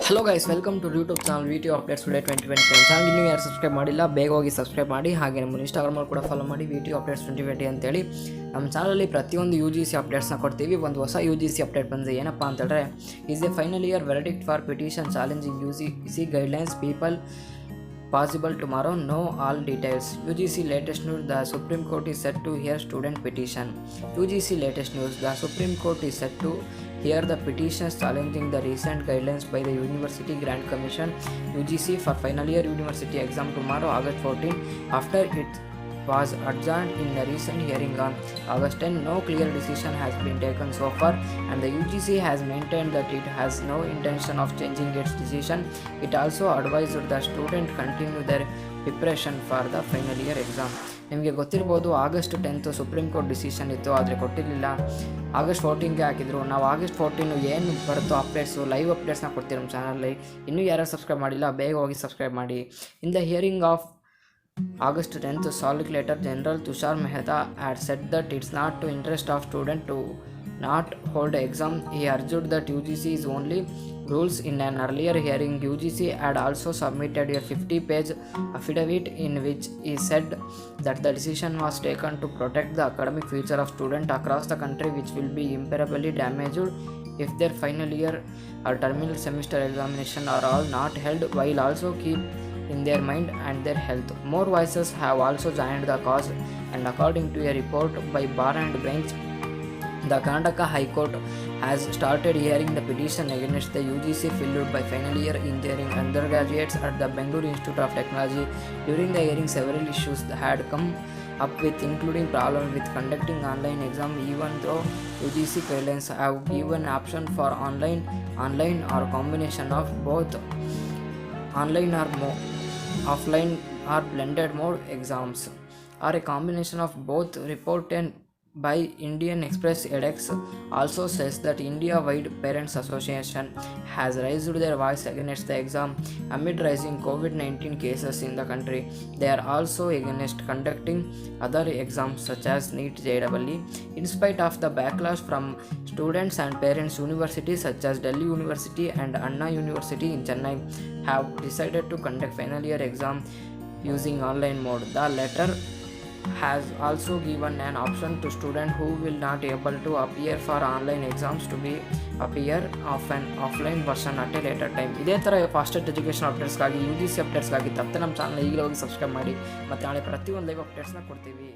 Hello guys, welcome to YouTube channel video updates today 2020 channel ಇನ್ನೂ ಯಾರು subscribe ಮಾಡಿಲ್ಲ ಬೇಗ ಹೋಗಿ ಸಬ್ಸ್ಕ್ರೈಬ್ ಮಾಡಿ. ಹಾಗೆ ನಮ್ಮ ಇನ್ಸ್ಟಾಗ್ರಾಮಲ್ಲಿ ಕೂಡ ಫಾಲೋ ಮಾಡಿ ವಿಟಿಯೋ ಅಪ್ಡೇಟ್ಸ್ 2020 ಅಂತೇಳಿ. ನಮ್ಮ ಚಾನಲಲ್ಲಿ ಪ್ರತಿಯೊಂದು UGC ಅಪ್ಡೇಟ್ಸ್ನ ಕೊಡ್ತೀವಿ. ಒಂದು ಹೊಸ UGC ಅಪ್ಡೇಟ್ ಬಂದರೆ ಏನಪ್ಪ ಅಂತಂದರೆ, is A final year verdict for petition challenging UGC guidelines people possible tomorrow. Know all details. UGC latest news: the Supreme Court is set to hear student petition. UGC latest news: the Supreme Court is set to hear the petitions challenging the recent guidelines by the University Grant Commission (UGC) for final year university exam tomorrow, August 14. After it was adjourned in a recent hearing on August 10, no clear decision has been taken so far, and the UGC has maintained that it has no intention of changing its decision. It also advised the students continue their preparation for the final year exam. ನಿಮಗೆ ಗೊತ್ತಿರ್ಬೋದು, August 10 supreme court decision ಇತ್ತು, ಆದರೆ ಕೊಟ್ಟಿರಲಿಲ್ಲ. August 14ಗೆ ಹಾಕಿದ್ರು. ನಾವು August 14 ಏನು ಬರುತ್ತೋ updates, live ಅಪ್ಡೇಟ್ಸ್ನ ಕೊಡ್ತೀವಿ ನಮ್ಮ ಚಾನಲಲ್ಲಿ. ಇನ್ನೂ ಯಾರು ಸಬ್ಸ್ಕ್ರೈಬ್ ಮಾಡಿಲ್ಲ ಬೇಗ ಹೋಗಿ ಸಬ್ಸ್ಕ್ರೈಬ್ ಮಾಡಿ. In the hearing of August 10th, Solicitor General Tushar Mehta had said that it's not to interest of student to not hold exam. He urged that UGC is only rules. In an earlier hearing, UGC had also submitted a 50-page affidavit in which he said that the decision was taken to protect the academic future of students across the country, which will be irreparably damaged if their final year or terminal semester examination are all not held, while also keep in their mind and their health. More voices have also joined the cause, and according to a report by Bar and Bench, the Karnataka High Court has started hearing the petition against the UGC filed by final year engineering undergraduates at the Bengaluru Institute of Technology. During the hearing, several issues had come up with, including problems with conducting online exam, even though UGC guidelines have given option for online or combination of both online or offline or blended mode exams, or a combination of both. Reported by Indian Express edX also says that India-wide Parents Association has raised their voice against the exam amid rising COVID-19 cases in the country. They are also against conducting other exams such as NEET JEE. In spite of the backlash from students and parents, universities such as Delhi University and Anna University in Chennai have decided to conduct final year exam using online mode. The latter has also given an option to students who will not able to appear for online exams to be appear of an offline version at a later time. ಇದೇ ಥರ fastest education ಅಪ್ಡೇಟ್ಸ್ಗಾಗಿ UGC ಅಪ್ಡೇಟ್ಸ್ಗಾಗಿ ತಪ್ಪದೆ ನಮ್ಮ channel ಈಗಲೇ ಹೋಗಿ subscribe ಮಾಡಿ. ಮತ್ತು ನಾಳೆ ಪ್ರತಿಯೊಂದು ಲೈವ್ ಅಪ್ಡೇಟ್ಸ್ನ ಕೊಡ್ತೀವಿ.